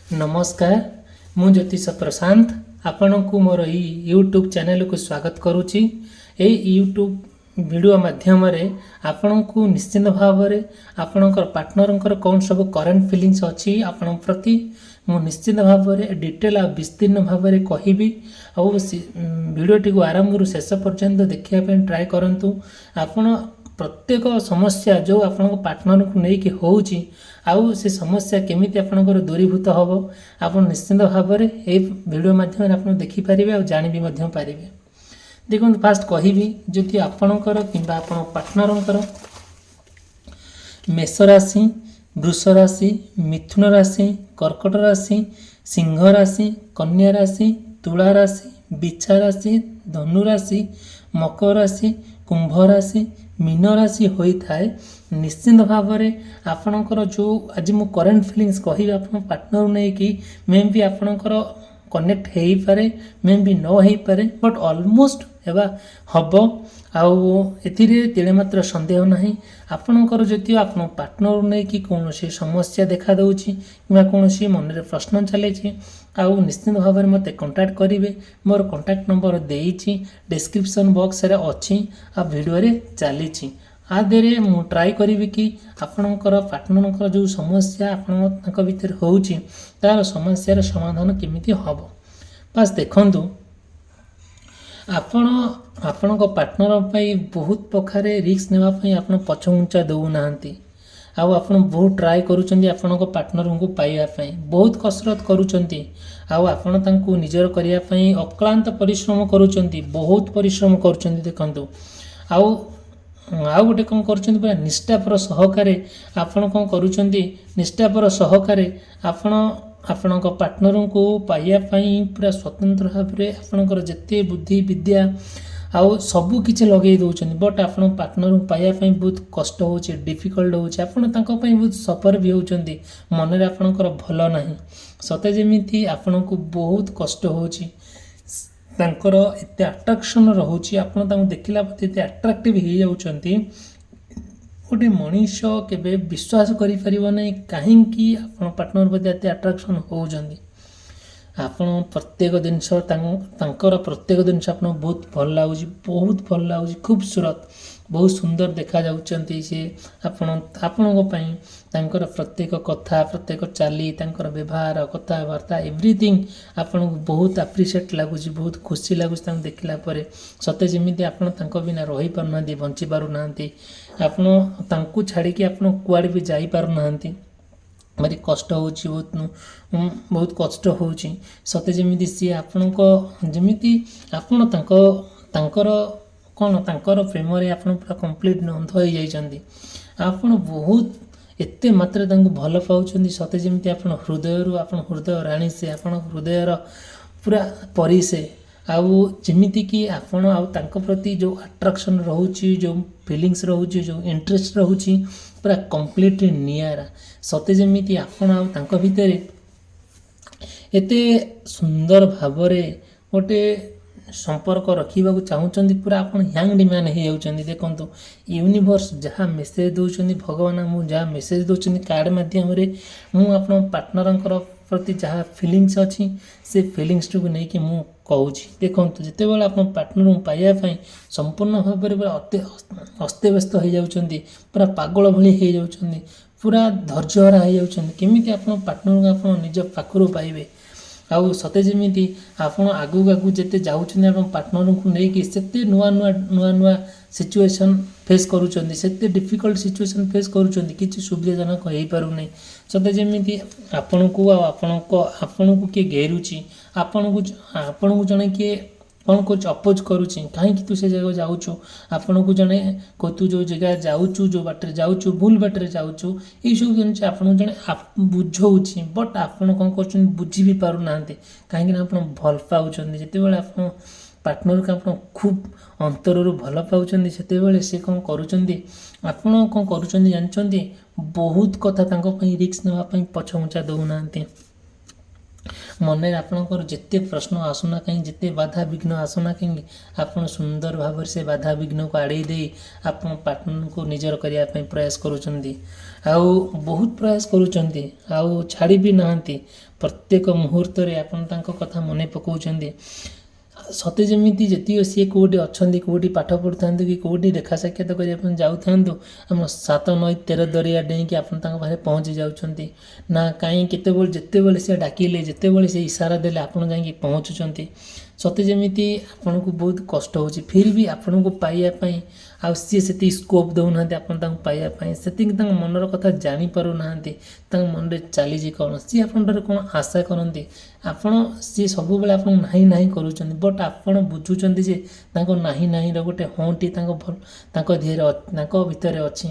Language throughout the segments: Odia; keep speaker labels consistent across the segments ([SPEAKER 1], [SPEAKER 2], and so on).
[SPEAKER 1] नमस्कार मु ज्योतिष प्रशांत आपण को मोर यूट्यूब चैनल को स्वागत करुच्ची। ये यूट्यूब वीडियो माध्यम रे आपण को निश्चित भाव में आपणकर पार्टनर कौन सब करेन्ट फीलिंग्स अच्छी आपण प्रति मु निश्चित भाव में डिटेल आ विस्तीर्ण भाव में कहबी। वीडियोटी को आरंभ शेष पर्यंत देखा ट्राए करंतु। आपण प्रत्येक समस्या जो आपण पार्टनर को लेकिन होउची आउ से समस्या केमिति आपनकर दूरीभूत हबो आपण निश्चित भाव में ए वीडियो माध्यम आपण देखि पारिबे आ जानि भी मध्यम पारिबे। देखो फास्ट कहबी जदि आपनकर किंबा आपण पार्टनरकर मेष राशि, वृष राशि, मिथुन राशि, कर्कट राशि, सिंह राशि, कन्या राशि, तुला राशि, बिच्छा राशि, धनु राशि, मकर राशि, कुंभ राशि, मीन राशि होता है निश्चित भाव में आपणकर जो आज मु करेन्ट फिलिंग्स कहि आपन पार्टनर नहीं कि मे भी आपणकर कनेक्ट हो पारे मे भी न हो पारे बट ऑलमोस्ट एबा हबो आउ एथिरे तिले मात्र संदेह नहीं। आपणकर जदि आपन पार्टनर नहीं कि कौन समस्या देखा दउची कि कौन मन में प्रश्न चले आउ निश्चित भाव में मत कांटेक्ट करेंगे। मोर कांटेक्ट नंबर देइछि डिस्क्रिप्शन बॉक्स रे अच्छी आ वीडियो रे चली आदे मु ट्राई करी कि आपणकर पार्टनर जो समस्या आपण भीतर होउची तार समस्यार समाधान केमिति हबो। बस देखंतु आपण पार्टनर पाई बहुत प्रकार रिस्क नेवा पाई आपण पछघुंचा दउ नाहंती आउ आपण बहुत ट्राए करूचंदी आपण पार्टनर को पाइबा पाई बहुत कसरत करूचंती आउ आपण तांको निजर करिया पाई अक्लांत परिश्रम करूचंती बहुत परिश्रम करूचंती। देखंतु आउ गोटे कौन करुँच पूरा निष्ठापर सहकारे आपण कौन करुँच निष्ठापर सहकारे आपण पार्टनर को पाइबापी पूरा स्वतंत्र भाव में आपणकर जिते बुद्धि विद्या आउ सबू किसी लगे दौरान बट आप पार्टनर को पाइबापी बहुत कष्ट हो डिफिकल्ट हो बहुत सफर भी होती मन में आपणकर भल ना सते जमी आपण को बहुत कष्ट हो तांकर एते अट्राक्शन रहुची आपण तांको देखिला पते एते अट्रैक्टिव हो जाउचंती गोटे मनीष केबे विश्वास करि परिबो नै काहे कि आपण पार्टनर प्रति एते अट्रैक्शन हो जंदी। आपण प्रत्येक जिनस तांकर प्रत्येक जिनस आपण बहुत भल लागुची खूबसूरत बहुत सुंदर देखा जाउचंती से आपण पई तांकर प्रत्येक कथा प्रत्येक चाली तांकर व्यवहार कथाबार्ता एवरीथिंग आपण बहुत अप्रिशिएट लगुच बहुत खुशी लगुच देखला परे सते जमी आपण तांको बिना रही पार ना बंची पार ना आपण तांको छाड़ी कि आपण कुआडे भी जाई पार ना भारी कष्ट होची बहुत कष्ट होची सते जमी सी आपण जमी आपण तांकर कौन तांकर प्रेम रे आपण पूरा कंप्लीट अंध हो जाइछंदी आपण बहुत एते मात्रा तांको भल पाउछंदी सते जमी आपण हृदय राणी से आपण हृदयर पूरा परी से आउ जमीती कि आपण आउ तांको प्रति जो अट्रैक्शन रहउची जो फीलिंग्स रहउची जो इंटरेस्ट रहउची पूरा कंप्लीटली नियारा सते जमीती आपण आउ तांको भितरे एते सुंदर भावरे गोटे संपर्क रखा चाहूँगी पूरा आप ह्यांग डिमांड हो जाती। देखो यूनिवर्स जहाँ मेसेज दौरान भगवान मुझे जहाँ मेसेज दौरान कार्ड मध्यम मुझे पार्टनर प्रति जहाँ फिलिंग्स अच्छी से फिलिंग्स को लेकिन मुझे कहूँ देखो जिते बड़े आप पार्टनर को पाइबापी संपूर्ण भाव में पूरा अस्तव्यस्त हो जाती पूरा पागल भली हो जाती पूरा धैर्यहरा हो जाती केमी आप पार्टनर को आप निज पाखु पाइबे आउ सते जमी आपण आगू आगू जिते जाऊँ आप पार्टनर को लेकिन से नुआ नुआ नुआ नुआ सिचुएशन फेस करुँच से डिफिकल्ट सिचुएशन फेस करुँच कि सुविधाजनक हो पारना सते जमी आपण को आपण को किए घेरुची आपण को जड़े किए कौन कुछ अपोज करुच्ची कहीं तू से जगह जाऊँ आपण को जड़े तू जो जगह जाऊँ जो बाटर जाऊँ भूल बाटर जाऊँ ये सब जिन आपन जड़े बुझाऊँच बट आपड़ कौन कर बुझी भी पार ना कहीं आप भल पाँच जिते बड़े आप पार्टनर को आप खूब अंतर भल पाँच से सी कौन करुँच कौन करुँच बहुत कथा रिस्क नापी पछघुंचा दौना ମନରେ ଆପଣଙ୍କର ଯେତେ ପ୍ରଶ୍ନ ଆସୁନା କାହିଁକି, ଯେତେ ବାଧାବିଘ୍ନ ଆସୁନା କାହିଁକି, ଆପଣ ସୁନ୍ଦର ଭାବରେ ସେ ବାଧାବିଘ୍ନକୁ ଆଡ଼େଇ ଦେଇ ଆପଣ ପାର୍ଟନରକୁ ନିଜର କରିବା ପାଇଁ ପ୍ରୟାସ କରୁଛନ୍ତି। ଆଉ ବହୁତ ପ୍ରୟାସ କରୁଛନ୍ତି, ଆଉ ଛାଡ଼ି ବି ନାହାନ୍ତି। ପ୍ରତ୍ୟେକ ମୁହୂର୍ତ୍ତରେ ଆପଣ ତାଙ୍କ କଥା ମନେ ପକାଉଛନ୍ତି। ସତେ ଯେମିତି ଯେତିକି ସିଏ କେଉଁଠି ଅଛନ୍ତି, କେଉଁଠି ପାଠ ପଢ଼ୁଥାନ୍ତୁ କି କେଉଁଠି ଦେଖା ସାକ୍ଷାତ କରିବା ପାଇଁ ଯାଉଥାନ୍ତୁ, ଆମ 7 ନଈ 13 ଦରିଆ ଡେଇଁକି ଆପଣ ତାଙ୍କ ପାଖରେ ପହଞ୍ଚି ଯାଉଛନ୍ତି। ନା କାହିଁ ଯେତେବେଳେ ସେ ଡାକିଲେ, ଯେତେବେଳେ ସେ ଇସାରା ଦେଲେ ଆପଣ ଯାଇକି ପହଞ୍ଚୁଛନ୍ତି। ସତେ ଯେମିତି ଆପଣଙ୍କୁ ବହୁତ କଷ୍ଟ ହେଉଛି, ଫିର୍ ବି ଆପଣଙ୍କୁ ପାଇବା ପାଇଁ ଆଉ ସିଏ ସେତିକି ସ୍କୋପ୍ ଦେଉନାହାନ୍ତି ଆପଣ ତାଙ୍କୁ ପାଇବା ପାଇଁ। ସେତିକି ତାଙ୍କ ମନର କଥା ଜାଣିପାରୁନାହାନ୍ତି, ତାଙ୍କ ମନରେ ଚାଲିଛି କ'ଣ, ସିଏ ଆପଣଙ୍କଠାରୁ କ'ଣ ଆଶା କରନ୍ତି। ସିଏ ସବୁବେଳେ ଆପଣଙ୍କୁ ନାହିଁ ନାହିଁ କରୁଛନ୍ତି, ବଟ୍ ଆପଣ ବୁଝୁଛନ୍ତି ଯେ ତାଙ୍କ ନାହିଁ ନାହିଁର ଗୋଟେ ହଁଟି ତାଙ୍କ ଭିତରେ ଅଛି।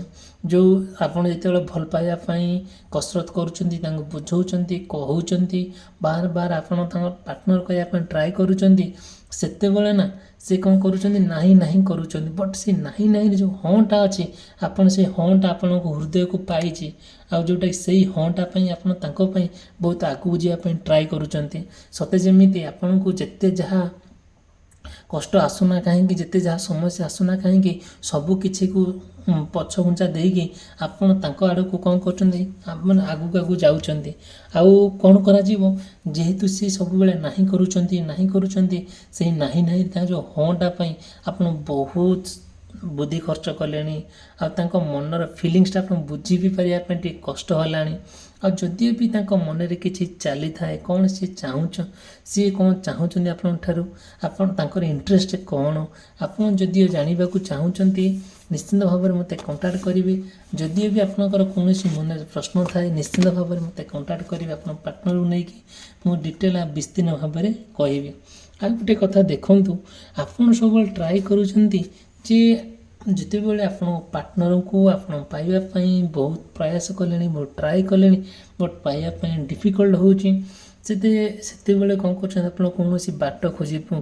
[SPEAKER 1] ଯେଉଁ ଆପଣ ଯେତେବେଳେ ଭଲ ପାଇବା ପାଇଁ କସରତ କରୁଛନ୍ତି, ତାଙ୍କୁ ବୁଝାଉଛନ୍ତି, କହୁଛନ୍ତି, ବାର ଆପଣ ତାଙ୍କ ପାର୍ଟନର କରିବା ପାଇଁ ଟ୍ରାଏ କରୁଛନ୍ତି, ସେତେବେଳେ ନା ସେ କ'ଣ କରୁଛନ୍ତି, ନାହିଁ ନାହିଁ କରୁଛନ୍ତି। ବଟ୍ ସେ ନାହିଁ ନାହିଁରେ ଯେଉଁ ହଁଟା ଅଛି, ଆପଣ ସେଇ ହଁଟା ଆପଣଙ୍କ ହୃଦୟକୁ ପାଇଛି। ଆଉ ଯେଉଁଟାକି ସେଇ ହଁଟା ପାଇଁ ଆପଣ ତାଙ୍କ ପାଇଁ ବହୁତ ଆଗକୁ ଯିବା ପାଇଁ ଟ୍ରାଏ କରୁଛନ୍ତି। ସତେ ଯେମିତି ଆପଣଙ୍କୁ ଯେତେ ଯାହା କଷ୍ଟ ଆସୁନା କାହିଁକି, ଯେତେ ଯାହା ସମସ୍ୟା ଆସୁନା କାହିଁକି, ସବୁ କିଛିକୁ ପଛଘୁଞ୍ଚା ଦେଇକି ଆପଣ ତାଙ୍କ ଆଡ଼କୁ କ'ଣ କରୁଛନ୍ତି, ମାନେ ଆଗକୁ ଯାଉଛନ୍ତି। ଆଉ କ'ଣ କରାଯିବ, ଯେହେତୁ ସେ ସବୁବେଳେ ନାହିଁ କରୁଛନ୍ତି, ସେଇ ନାହିଁ ତାଙ୍କ ଯେଉଁ ହଁଟା ପାଇଁ ଆପଣ ବହୁତ ବୁଦ୍ଧି ଖର୍ଚ୍ଚ କଲେଣି। ଆଉ ତାଙ୍କ ମନର ଫିଲିଂସଟା ଆପଣ ବୁଝି ବି ପାରିବା ପାଇଁ ଟିକେ କଷ୍ଟ ହେଲାଣି। ଆଉ ଯଦିଓ ବି ତାଙ୍କ ମନରେ କିଛି ଚାଲିଥାଏ, କ'ଣ ସିଏ କ'ଣ ଚାହୁଁଛନ୍ତି ଆପଣଙ୍କଠାରୁ, ଆପଣ ତାଙ୍କର ଇଣ୍ଟରେଷ୍ଟ କ'ଣ, ଆପଣ ଯଦିଓ ଜାଣିବାକୁ ଚାହୁଁଛନ୍ତି, ନିଶ୍ଚିନ୍ତ ଭାବରେ ମୋତେ କଣ୍ଟାକ୍ଟ କରିବେ। ଯଦିଓ ବି ଆପଣଙ୍କର କୌଣସି ମନରେ ପ୍ରଶ୍ନ ଥାଏ, ନିଶ୍ଚିନ୍ତ ଭାବରେ ମୋତେ କଣ୍ଟାକ୍ଟ କରିବେ। ଆପଣ ପାର୍ଟନରକୁ ନେଇକି ମୁଁ ଡିଟେଲ୍ ବିସ୍ତୀର୍ଣ୍ଣ ଭାବରେ କହିବି। ଆଉ ଗୋଟେ କଥା ଦେଖନ୍ତୁ, ଆପଣ ସବୁବେଳେ ଟ୍ରାଏ କରୁଛନ୍ତି ଯେ ଯେତେବେଳେ ଆପଣ ପାର୍ଟନରକୁ ଆପଣ ପାଇବା ପାଇଁ ବହୁତ ପ୍ରୟାସ କଲେଣି, ବହୁତ ଟ୍ରାଏ କଲେଣି, ବଟ୍ ପାଇବା ପାଇଁ ଡିଫିକଲ୍ଟ ହେଉଛି, ସେତେବେଳେ କ'ଣ କରୁଛନ୍ତି, ଆପଣ କୌଣସି ବାଟ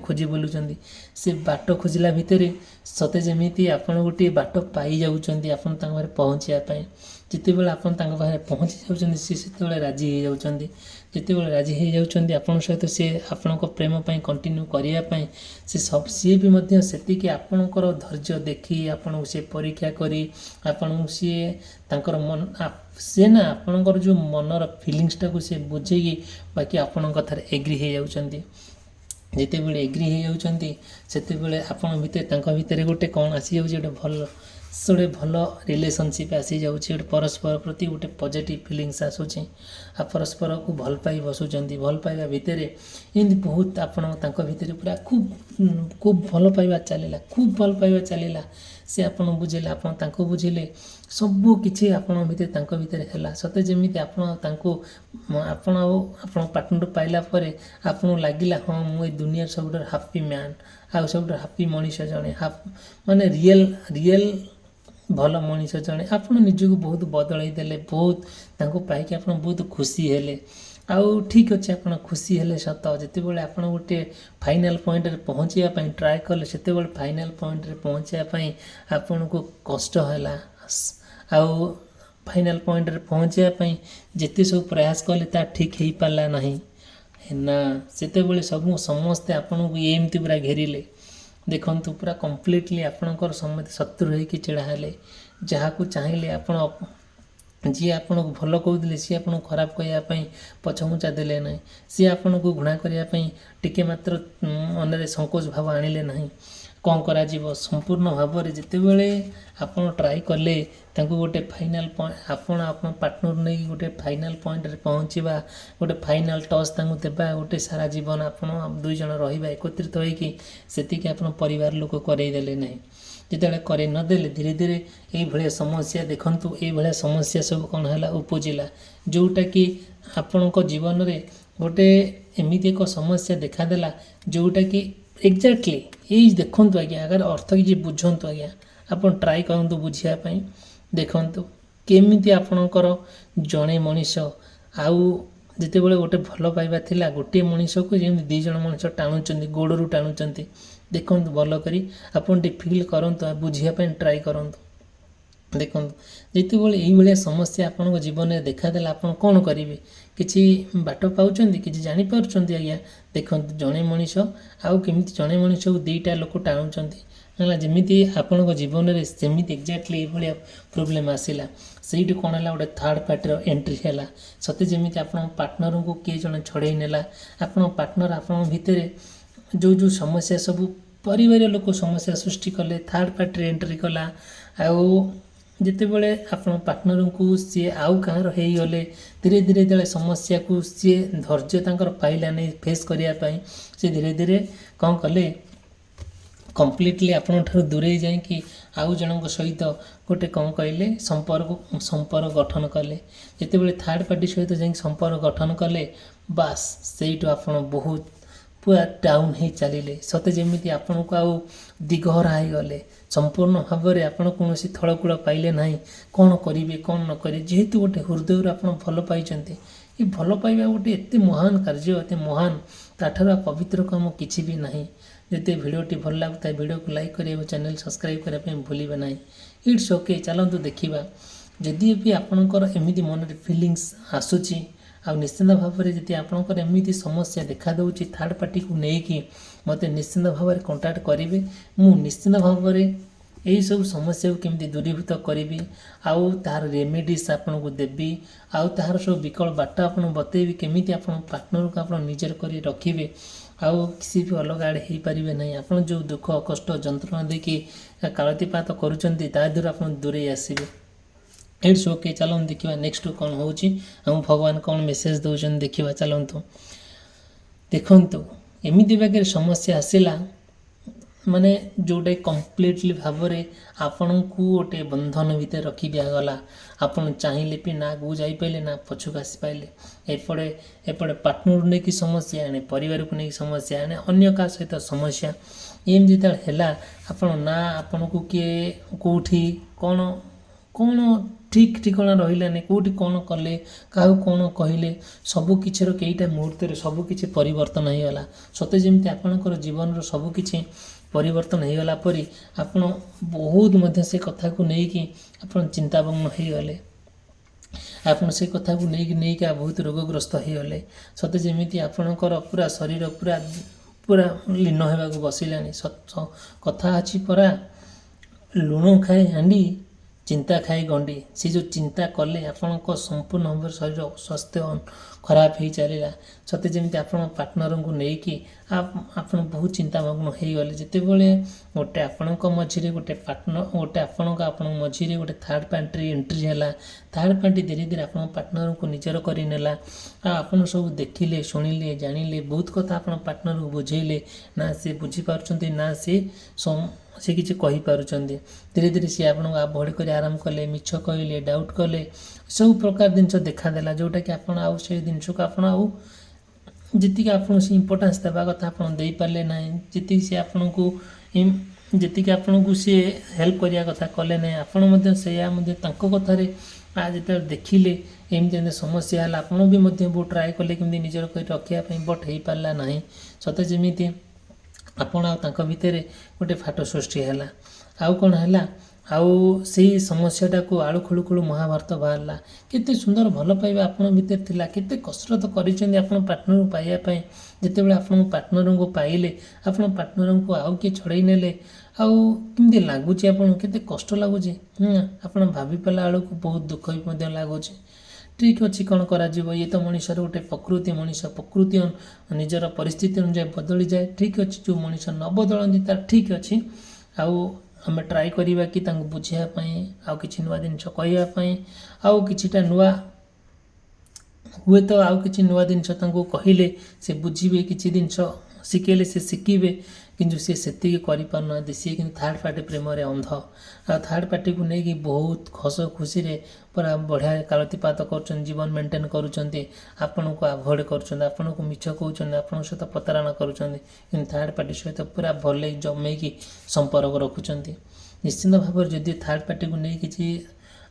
[SPEAKER 1] ଖୋଜି ବୁଲୁଛନ୍ତି। ସେ ବାଟ ଖୋଜିଲା ଭିତରେ ସତେ ଯେମିତି ଆପଣ ଗୋଟିଏ ବାଟ ପାଇଯାଉଛନ୍ତି ଆପଣ ତାଙ୍କ ପାଖରେ ପହଞ୍ଚିବା ପାଇଁ। ଯେତେବେଳେ ଆପଣ ତାଙ୍କ ପାଖରେ ପହଞ୍ଚି ଯାଉଛନ୍ତି, ସେତେବେଳେ ରାଜି ହେଇଯାଉଛନ୍ତି। ଯେତେବେଳେ ରାଜି ହେଇଯାଉଛନ୍ତି ଆପଣଙ୍କ ସହିତ, ସେ ଆପଣଙ୍କ ପ୍ରେମ ପାଇଁ କଣ୍ଟିନ୍ୟୁ କରିବା ପାଇଁ, ସିଏ ବି ମଧ୍ୟ ସେତିକି ଆପଣଙ୍କର ଧୈର୍ଯ୍ୟ ଦେଖି, ଆପଣଙ୍କୁ ସେ ପରୀକ୍ଷା କରି, ଆପଣଙ୍କୁ ଆପଣଙ୍କର ଯେଉଁ ମନର ଫିଲିଂସଟାକୁ ସେ ବୁଝେଇକି ବାକି ଆପଣଙ୍କ କଥାରେ ଏଗ୍ରି ହେଇଯାଉଛନ୍ତି। ଯେତେବେଳେ ଏଗ୍ରି ହେଇଯାଉଛନ୍ତି, ସେତେବେଳେ ତାଙ୍କ ଭିତରେ ଗୋଟେ କ'ଣ ଆସିଯାଉଛି, ଗୋଟେ ଭଲ ରିଲେସନସିପ୍ ଆସିଯାଉଛି। ଗୋଟେ ପରସ୍ପର ପ୍ରତି ଗୋଟେ ପଜିଟିଭ୍ ଫିଲିଂସ ଆସୁଛି। ଆଉ ପରସ୍ପରକୁ ଭଲ ପାଇ ବସୁଛନ୍ତି। ଭଲ ପାଇବା ଭିତରେ ଏମିତି ବହୁତ ତାଙ୍କ ଭିତରେ ପୁରା ଖୁବ୍ ଭଲ ପାଇବା ଚାଲିଲା। ସେ ଆପଣ ବୁଝିଲେ, ଆପଣ ତାଙ୍କୁ ବୁଝିଲେ, ସବୁ କିଛି ତାଙ୍କ ଭିତରେ ହେଲା। ସତେ ଯେମିତି ଆପଣ ପାର୍ଟନର ପାଇଲା ପରେ ଆପଣଙ୍କୁ ଲାଗିଲା, ହଁ ମୁଁ ଏ ଦୁନିଆର ସବୁଠାରୁ ହାପି ମ୍ୟାନ୍, ଆଉ ସବୁଠାରୁ ହାପି ମଣିଷ ଜଣେ, ମାନେ ରିଏଲ୍ ଭଲ ମଣିଷ ଜଣେ। ଆପଣ ନିଜକୁ ବହୁତ ବଦଳାଇ ଦେଲେ, ବହୁତ ତାଙ୍କୁ ପାଇକି ଆପଣ ବହୁତ ଖୁସି ହେଲେ। ଆଉ ଠିକ୍ ଅଛି, ଆପଣ ଖୁସି ହେଲେ ସତ। ଯେତେବେଳେ ଆପଣ ଗୋଟେ ଫାଇନାଲ୍ ପଏଣ୍ଟରେ ପହଞ୍ଚିବା ପାଇଁ ଟ୍ରାଏ କଲେ, ସେତେବେଳେ ଫାଇନାଲ୍ ପଏଣ୍ଟରେ ପହଞ୍ଚିବା ପାଇଁ ଆପଣଙ୍କୁ କଷ୍ଟ ହେଲା। ଆଉ ଫାଇନାଲ୍ ପଏଣ୍ଟରେ ପହଞ୍ଚିବା ପାଇଁ ଯେତେ ସବୁ ପ୍ରୟାସ କଲେ, ତାହା ଠିକ୍ ହେଇପାରିଲା ନାହିଁ ନା। ସେତେବେଳେ ସମସ୍ତେ ଆପଣଙ୍କୁ ଏମିତି ପୁରା ଘେରିଲେ। ଦେଖନ୍ତୁ, ପୁରା କମ୍ପ୍ଲିଟଲି ଆପଣଙ୍କର ସମସ୍ତେ ଶତ୍ରୁ ହେଇକି ଛିଡ଼ା ହେଲେ। ଯାହାକୁ ଚାହିଁଲେ ଯିଏ ଆପଣଙ୍କୁ ଭଲ କହୁଥିଲେ, ସିଏ ଆପଣଙ୍କୁ ଖରାପ କହିବା ପାଇଁ ପଛଘୁଞ୍ଚା ଦେଲେ ନାହିଁ। ସିଏ ଆପଣଙ୍କୁ ଘୃଣା କରିବା ପାଇଁ ଟିକେ ମାତ୍ର ମନରେ ସଙ୍କୋଚ ଭାବ ଆଣିଲେ ନାହିଁ। କ'ଣ କରାଯିବ, ସମ୍ପୂର୍ଣ୍ଣ ଭାବରେ ଯେତେବେଳେ ଆପଣ ଟ୍ରାଏ କଲେ ତାଙ୍କୁ ଗୋଟେ ଫାଇନାଲ୍ ଆପଣ ପାର୍ଟନର ନେଇକି ଗୋଟେ ଫାଇନାଲ୍ ପଏଣ୍ଟରେ ପହଞ୍ଚିବା, ଗୋଟେ ଫାଇନାଲ୍ ଟଚ୍ ତାଙ୍କୁ ଦେବା, ଗୋଟେ ସାରା ଜୀବନ ଆପଣ ଦୁଇ ଜଣ ରହିବା ଏକତ୍ରିତ ହୋଇକି, ସେତିକି ଆପଣ ପରିବାର ଲୋକ କରେଇ ଦେଲେ ନାହିଁ। ଯେତେବେଳେ କରେଇ ନଦେଲେ, ଧୀରେ ଧୀରେ ଏଇଭଳିଆ ସମସ୍ୟା, ଦେଖନ୍ତୁ ଏଇଭଳିଆ ସମସ୍ୟା ସବୁ କ'ଣ ହେଲା, ଉପୁଜିଲା। ଯେଉଁଟାକି ଆପଣଙ୍କ ଜୀବନରେ ଗୋଟେ ଏମିତି ଏକ ସମସ୍ୟା ଦେଖାଦେଲା, ଯେଉଁଟାକି ଏକ୍ଜାକ୍ଟଲି ଦେଖନ୍ତୁ ଆଜ୍ଞା, ଆଗର ଅର୍ଥ କିଛି ବୁଝନ୍ତୁ ଆଜ୍ଞା। ଆପଣ ଟ୍ରାଏ କରନ୍ତୁ ବୁଝିବା ପାଇଁ। ଦେଖନ୍ତୁ କେମିତି ଆପଣଙ୍କର ଜଣେ ମଣିଷ, ଆଉ ଯେତେବେଳେ ଗୋଟେ ଭଲ ପାଇବା ଥିଲା, ଗୋଟିଏ ମଣିଷକୁ ଯେମିତି 2 ଜଣ ମଣିଷ ଟାଣୁଛନ୍ତି, ଗୋଡ଼ରୁ ଟାଣୁଛନ୍ତି। ଦେଖନ୍ତୁ ଭଲ କରି ଆପଣ ଟିକେ ଫିଲ୍ କରନ୍ତୁ, ବୁଝିବା ପାଇଁ ଟ୍ରାଏ କରନ୍ତୁ। ଦେଖନ୍ତୁ ଯେତେବେଳେ ଏଇଭଳିଆ ସମସ୍ୟା ଆପଣଙ୍କ ଜୀବନରେ ଦେଖାଦେଲା ଆପଣ କ'ଣ କରିବେ? କିଛି ବାଟ ପାଉଛନ୍ତି? କିଛି ଜାଣିପାରୁଛନ୍ତି? ଆଜ୍ଞା ଦେଖନ୍ତୁ, ଜଣେ ମଣିଷ ଆଉ କେମିତି ଜଣେ ମଣିଷକୁ ଦୁଇଟା ଲୋକ ଟାଣୁଛନ୍ତି ହେଲା, ଯେମିତି ଆପଣଙ୍କ ଜୀବନରେ ସେମିତି ଏକ୍ଜାକ୍ଟଲି ଏଇଭଳିଆ ପ୍ରୋବ୍ଲେମ୍ ଆସିଲା। ସେଇଠି କ'ଣ ହେଲା, ଗୋଟେ ଥାର୍ଡ଼ ପାର୍ଟିର ଏଣ୍ଟ୍ରି ହେଲା। ସତେ ଯେମିତି ଆପଣଙ୍କ ପାର୍ଟନରଙ୍କୁ କିଏ ଜଣେ ଛଡ଼େଇ ନେଲା। ଆପଣଙ୍କ ପାର୍ଟନର ଆପଣଙ୍କ ଭିତରେ ଯେଉଁ ସମସ୍ୟା ସବୁ ପରିବାର ଲୋକ ସମସ୍ୟା ସୃଷ୍ଟି କଲେ, ଥାର୍ଡ଼ ପାର୍ଟିରେ ଏଣ୍ଟ୍ରି କଲା। ଆଉ ଯେତେବେଳେ ଆପଣ ପାର୍ଟନରଙ୍କୁ ସିଏ ଆଉ କାହାର ହେଇଗଲେ, ଧୀରେ ଧୀରେ ଯେତେବେଳେ ସମସ୍ୟାକୁ ସିଏ ଧୈର୍ଯ୍ୟ ତାଙ୍କର ପାଇଲାନି ଫେସ୍ କରିବା ପାଇଁ, ସେ ଧୀରେ ଧୀରେ କ'ଣ କଲେ, କମ୍ପ୍ଲିଟଲି ଆପଣଙ୍କ ଠାରୁ ଦୂରେଇ ଯାଇକି ଆଉ ଜଣଙ୍କ ସହିତ ଗୋଟେ କ'ଣ କହିଲେ ସମ୍ପର୍କ ଗଠନ କଲେ। ଯେତେବେଳେ ଥାର୍ଡ଼ ପାର୍ଟି ସହିତ ଯାଇକି ସମ୍ପର୍କ ଗଠନ କଲେ, ବାସ୍ ସେଇଠୁ ଆପଣ ବହୁତ ପୁରା ଡାଉନ୍ ହେଇ ଚାଲିଲେ। ସତେ ଯେମିତି ଆପଣଙ୍କୁ ଆଉ ଦିଗହରା ହେଇଗଲେ। ସମ୍ପୂର୍ଣ୍ଣ ଭାବରେ ଆପଣ କୌଣସି ଥଳକୂଳ ପାଇଲେ ନାହିଁ। କ'ଣ କରିବେ କ'ଣ ନ କରିବେ, ଯେହେତୁ ଗୋଟେ ହୃଦୟରୁ ଆପଣ ଭଲ ପାଇଛନ୍ତି। ଏ ଭଲ ପାଇବା ଗୋଟେ ଏତେ ମହାନ କାର୍ଯ୍ୟ, ଏତେ ମହାନ, ତା'ଠାରୁ ପବିତ୍ର କାମ କିଛି ବି ନାହିଁ। ଯଦି ଭିଡ଼ିଓଟି ଭଲ ଲାଗୁଥାଏ ଭିଡ଼ିଓକୁ ଲାଇକ୍ କରିବା ଏବଂ ଚ୍ୟାନେଲ୍ ସବସ୍କ୍ରାଇବ୍ କରିବା ପାଇଁ ଭୁଲିବେ ନାହିଁ। ଇଟ୍ସ ଓକେ, ଚାଲନ୍ତୁ ଦେଖିବା। ଯଦି ବି ଆପଣଙ୍କର ଏମିତି ମନରେ ଫିଲିଙ୍ଗସ୍ ଆସୁଛି, ଆଉ ନିଶ୍ଚିନ୍ତ ଭାବରେ ଯଦି ଆପଣଙ୍କର ଏମିତି ସମସ୍ୟା ଦେଖାଦେଉଛି ଥାର୍ଡ଼ ପାର୍ଟିକୁ ନେଇକି, ମୋତେ ନିଶ୍ଚିନ୍ତ ଭାବରେ କଣ୍ଟାକ୍ଟ କରିବେ। ମୁଁ ନିଶ୍ଚିନ୍ତ ଭାବରେ ଏହିସବୁ ସମସ୍ୟାକୁ କେମିତି ଦୂରୀଭୂତ କରିବି, ଆଉ ତାହାର ରେମେଡ଼ିସ୍ ଆପଣଙ୍କୁ ଦେବି, ଆଉ ତାହାର ସବୁ ବିକଳ୍ପ ବାଟ ଆପଣଙ୍କୁ ବତେଇବି, କେମିତି ଆପଣ ପାର୍ଟନରକୁ ଆପଣ ନିଜର କରି ରଖିବେ, ଆଉ କିଛି ବି ଅଲଗା ଆଡ଼େ ହେଇପାରିବେ ନାହିଁ। ଆପଣ ଯେଉଁ ଦୁଃଖ କଷ୍ଟ ଯନ୍ତ୍ରଣା ଦେଇକି କାଳତିପାତ କରୁଛନ୍ତି, ତା ଦେହରୁ ଆପଣ ଦୂରେଇ ଆସିବେ। ଇଟ୍ସ ଓକେ, ଚାଲନ୍ତୁ ଦେଖିବା ନେକ୍ସଟ କ'ଣ ହେଉଛି, ଆଉ ଭଗବାନ କ'ଣ ମେସେଜ ଦେଉଛନ୍ତି ଦେଖିବା। ଚାଲନ୍ତୁ ଦେଖନ୍ତୁ, ଏମିତି ବାଗରେ ସମସ୍ୟା ଆସିଲା, ମାନେ ଯେଉଁଟା କମ୍ପ୍ଲିଟଲି ଭାବରେ ଆପଣଙ୍କୁ ଗୋଟେ ବନ୍ଧନ ଭିତରେ ରଖି ଦିଆଗଲା। ଆପଣ ଚାହିଁଲେ ବି ନା ଆଗକୁ ଯାଇପାରିଲେ ନା ପଛକୁ ଆସିପାରିଲେ। ଏପଟେ ପାର୍ଟନରକୁ ନେଇକି ସମସ୍ୟା ଆଣେ, ପରିବାରକୁ ନେଇକି ସମସ୍ୟା ଆଣେ, ଅନ୍ୟ କାହା ସହିତ ସମସ୍ୟା। ଏମିତି ଯେତେବେଳେ ହେଲା, ଆପଣ ନା ଆପଣଙ୍କୁ କିଏ କେଉଁଠି କ'ଣ ଠିକ୍ ଠିକଣା ରହିଲାନି, କେଉଁଠି କ'ଣ କଲେ, କାହାକୁ କ'ଣ କହିଲେ, ସବୁକିଛିର କେଇଟା ମୁହୂର୍ତ୍ତରେ ସବୁକିଛି ପରିବର୍ତ୍ତନ ହୋଇଗଲା। ସତେ ଯେମିତି ଆପଣଙ୍କର ଜୀବନର ସବୁକିଛି ପରିବର୍ତ୍ତନ ହୋଇଗଲା ପରି ଆପଣ ବହୁତ ମଧ୍ୟ ସେ କଥାକୁ ନେଇକି ଆପଣ ଚିନ୍ତାମଗ୍ନ ହୋଇଗଲେ। ଆପଣ ସେ କଥାକୁ ନେଇକି ବହୁତ ରୋଗଗ୍ରସ୍ତ ହୋଇଗଲେ। ସତେ ଯେମିତି ଆପଣଙ୍କର ପୁରା ଶରୀର ପୁରା ଲୀନ ହେବାକୁ ବସିଲାଣି। କଥା ଅଛି ପରା, ଲୁଣ ଖାଏ ହାଣ୍ଡି, ଚିନ୍ତା ଖାଇ ଗଣ୍ଡି। ସେ ଯେଉଁ ଚିନ୍ତା କଲେ ଆପଣଙ୍କ ସମ୍ପୂର୍ଣ୍ଣ ଭାବରେ ଶରୀର ସ୍ୱାସ୍ଥ୍ୟ ଖରାପ ହେଇ ଚାଲିଲା। ସତେ ଯେମିତି ଆପଣ ପାର୍ଟନରଙ୍କୁ ନେଇକି ଆପଣ ବହୁତ ଚିନ୍ତାମଗ୍ନ ହୋଇଗଲେ। ଯେତେବେଳେ ଗୋଟେ ଆପଣଙ୍କ ମଝିରେ ଗୋଟେ ଆପଣଙ୍କ ମଝିରେ ଗୋଟେ ଥାର୍ଡ଼ ପାର୍ଟି ଏଣ୍ଟ୍ରି ହେଲା, ଥାର୍ଡ଼ ପାର୍ଟି ଧୀରେ ଧୀରେ ଆପଣଙ୍କ ପାର୍ଟନରଙ୍କୁ ନିଜର କରିନେଲା। ଆଉ ଆପଣ ସବୁ ଦେଖିଲେ, ଶୁଣିଲେ, ଜାଣିଲେ, ବହୁତ କଥା ଆପଣ ପାର୍ଟନରକୁ ବୁଝେଇଲେ, ନା ସେ ବୁଝିପାରୁଛନ୍ତି ନା ସେ କିଛି କହିପାରୁଛନ୍ତି। ଧୀରେ ଧୀରେ ସିଏ ଆପଣଙ୍କୁ ଆଭଏଡ଼ କରି ଆରାମ କଲେ, ମିଛ କହିଲେ, ଡାଉଟ୍ କଲେ, ସବୁ ପ୍ରକାର ଜିନିଷ ଦେଖାଦେଲା, ଯେଉଁଟାକି ଆପଣ ଆଉ ସେଇ ଜିନିଷକୁ ଆପଣ ଆଉ ଯେତିକି ଆପଣଙ୍କୁ ସେ ଇମ୍ପୋର୍ଟାନ୍ସ ଦେବା କଥା ଆପଣ ଦେଇପାରିଲେ ନାହିଁ। ଯେତିକି ଆପଣଙ୍କୁ ସିଏ ହେଲ୍ପ କରିବା କଥା କଲେ ନାହିଁ। ଆପଣ ମଧ୍ୟ ସେଇଆ ମଧ୍ୟ ତାଙ୍କ କଥାରେ ଯେତେବେଳେ ଦେଖିଲେ ଏମିତି ସମସ୍ୟା ହେଲା, ଆପଣ ବି ମଧ୍ୟ ବହୁତ ଟ୍ରାଏ କଲେ କେମିତି ନିଜର କରି ରଖିବା ପାଇଁ, ବଟ୍ ହେଇପାରିଲା ନାହିଁ। ସତେ ଯେମିତି ଆପଣ ଆଉ ତାଙ୍କ ଭିତରେ ଗୋଟେ ଫାଟ ସୃଷ୍ଟି ହେଲା। ଆଉ କ'ଣ ହେଲା, ଆଉ ସେଇ ସମସ୍ୟାଟାକୁ ଆଳୁ ଖୁଳୁ ମହାଭାରତ ବାହାରିଲା। କେତେ ସୁନ୍ଦର ଭଲ ପାଇବା ଆପଣଙ୍କ ଭିତରେ ଥିଲା, କେତେ କସରତ କରିଛନ୍ତି ଆପଣ ପାର୍ଟନରକୁ ପାଇବା ପାଇଁ। ଯେତେବେଳେ ଆପଣଙ୍କ ପାର୍ଟନରଙ୍କୁ ପାଇଲେ, ଆପଣ ପାର୍ଟନରଙ୍କୁ ଆଉ କିଏ ଛଡ଼େଇ ନେଲେ, ଆଉ କେମିତି ଲାଗୁଛି ଆପଣଙ୍କୁ, କେତେ କଷ୍ଟ ଲାଗୁଛି। ଆପଣ ଭାବିପାରିଲା ବେଳକୁ ବହୁତ ଦୁଃଖ ବି ମଧ୍ୟ ଲାଗୁଛି। ଠିକ୍ ଅଛି, କ'ଣ କରାଯିବ, ଇଏ ତ ମଣିଷର ଗୋଟେ ପ୍ରକୃତି। ପ୍ରକୃତି ନିଜର ପରିସ୍ଥିତି ଅନୁଯାୟୀ ବଦଳିଯାଏ। ଠିକ୍ ଅଛି, ଯେଉଁ ମଣିଷ ନ ବଦଳନ୍ତି ତାର ଠିକ୍ ଅଛି। ଆଉ ଆମେ ଟ୍ରାଏ କରିବା କି ତାଙ୍କୁ ବୁଝିବା ପାଇଁ, ଆଉ କିଛି ନୂଆ ଜିନିଷ କହିବା ପାଇଁ, ଆଉ କିଛିଟା ହୁଏତ ଆଉ କିଛି ନୂଆ ଜିନିଷ ତାଙ୍କୁ କହିଲେ ସେ ବୁଝିବେ, କିଛି ଜିନିଷ ଶିଖେଇଲେ ସେ ଶିଖିବେ। କିନ୍ତୁ ସେ ସେତିକି କରିପାରୁନାହାନ୍ତି। ସିଏ କିନ୍ତୁ ଥାର୍ଡ଼ ପାର୍ଟି ପ୍ରେମରେ ଅନ୍ଧ। ଆଉ ଥାର୍ଡ଼ ପାର୍ଟିକୁ ନେଇକି ବହୁତ ଖୁସିରେ ପୁରା ବଢ଼ିଆ କାଳତିପାତ କରୁଛନ୍ତି, ଜୀବନ ମେଣ୍ଟେନ୍ କରୁଛନ୍ତି, ଆପଣଙ୍କୁ ଆଭଏଡ଼ କରୁଛନ୍ତି, ଆପଣଙ୍କୁ ମିଛ କହୁଛନ୍ତି, ଆପଣଙ୍କ ସହିତ ପ୍ରତାରଣା କରୁଛନ୍ତି। କିନ୍ତୁ ଥାର୍ଡ଼ ପାର୍ଟି ସହିତ ପୁରା ଭଲ ଜମେଇକି ସମ୍ପର୍କ ରଖୁଛନ୍ତି। ନିଶ୍ଚିନ୍ତ ଭାବରେ ଯଦି ଥାର୍ଡ଼ ପାର୍ଟିକୁ ନେଇ କିଛି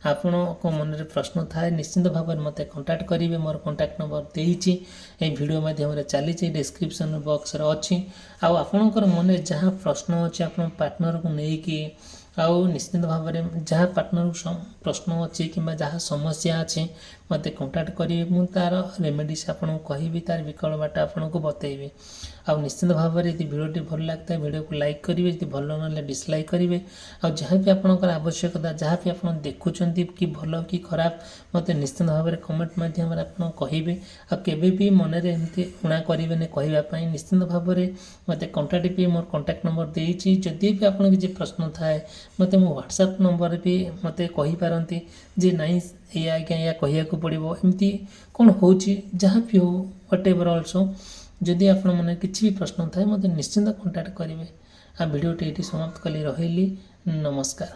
[SPEAKER 1] ଆପଣଙ୍କ ମନରେ ପ୍ରଶ୍ନ ଥାଏ, ନିଶ୍ଚିନ୍ତ ଭାବରେ ମୋତେ କଣ୍ଟାକ୍ଟ କରିବେ। ମୋର କଣ୍ଟାକ୍ଟ ନମ୍ବର ଦେଇଛି, ଏହି ଭିଡ଼ିଓ ମାଧ୍ୟମରେ ଚାଲିଛି, ଡିସ୍କ୍ରିପ୍ସନ୍ ବକ୍ସରେ ଅଛି। ଆଉ ଆପଣଙ୍କର ମନରେ ଯାହା ପ୍ରଶ୍ନ ଅଛି ଆପଣ ପାର୍ଟନରକୁ ନେଇକି, ଆଉ ନିଶ୍ଚିନ୍ତ ଭାବରେ ଯାହା ପାର୍ଟନର ପ୍ରଶ୍ନ ଅଛି କିମ୍ବା ଯାହା ସମସ୍ୟା ଅଛି ମୋତେ କଣ୍ଟାକ୍ଟ କରିବେ। ମୁଁ ତା'ର ରେମେଡ଼ିସ୍ ଆପଣଙ୍କୁ କହିବି, ତା'ର ବିକଳ୍ପ ବାଟ ଆପଣଙ୍କୁ ବତେଇବି। ଆଉ ନିଶ୍ଚିନ୍ତ ଭାବରେ ଯଦି ଭିଡ଼ିଓଟି ଭଲ ଲାଗିଥାଏ ଭିଡ଼ିଓକୁ ଲାଇକ୍ କରିବେ, ଯଦି ଭଲ ନହେଲେ ଡିସଲାଇକ୍ କରିବେ। ଆଉ ଯାହା ବି ଆପଣଙ୍କର ଆବଶ୍ୟକତା, ଯାହା ବି ଆପଣ ଦେଖୁଛନ୍ତି କି ଭଲ କି ଖରାପ, ମୋତେ ନିଶ୍ଚିନ୍ତ ଭାବରେ କମେଣ୍ଟ ମାଧ୍ୟମରେ ଆପଣ କହିବେ। ଆଉ କେବେ ବି ମନରେ ଏମିତି ଉଣା କରିବେନି କହିବା ପାଇଁ। ନିଶ୍ଚିନ୍ତ ଭାବରେ ମୋତେ କଣ୍ଟାକ୍ଟ ବି ମୋର କଣ୍ଟାକ୍ଟ ନମ୍ବର ଦେଇଛି। ଯଦି ବି ଆପଣ କିଛି ପ୍ରଶ୍ନ ଥାଏ ମୋତେ ମୋ ହ୍ୱାଟ୍ସଆପ୍ ନମ୍ବରରେ ବି ମୋତେ କହିପାରନ୍ତି ଯେ ନାଇଁ ଏଇଆ ଆଜ୍ଞା ଏଇଆ କହିବାକୁ ପଡ଼ିବ, ଏମିତି କ'ଣ ହେଉଛି ଯାହା ବି ହେଉ ହ୍ୱାଟ୍ ଏଭର୍ ଅଲସୋ। ଯଦି ଆପଣ ମନରେ କିଛି ବି ପ୍ରଶ୍ନ ଥାଏ ମୋତେ ନିଶ୍ଚିନ୍ତ କଣ୍ଟାକ୍ଟ କରିବେ। ଆଉ ଭିଡ଼ିଓଟି ଏଇଠି ସମାପ୍ତ କଲି, ରହିଲି, ନମସ୍କାର।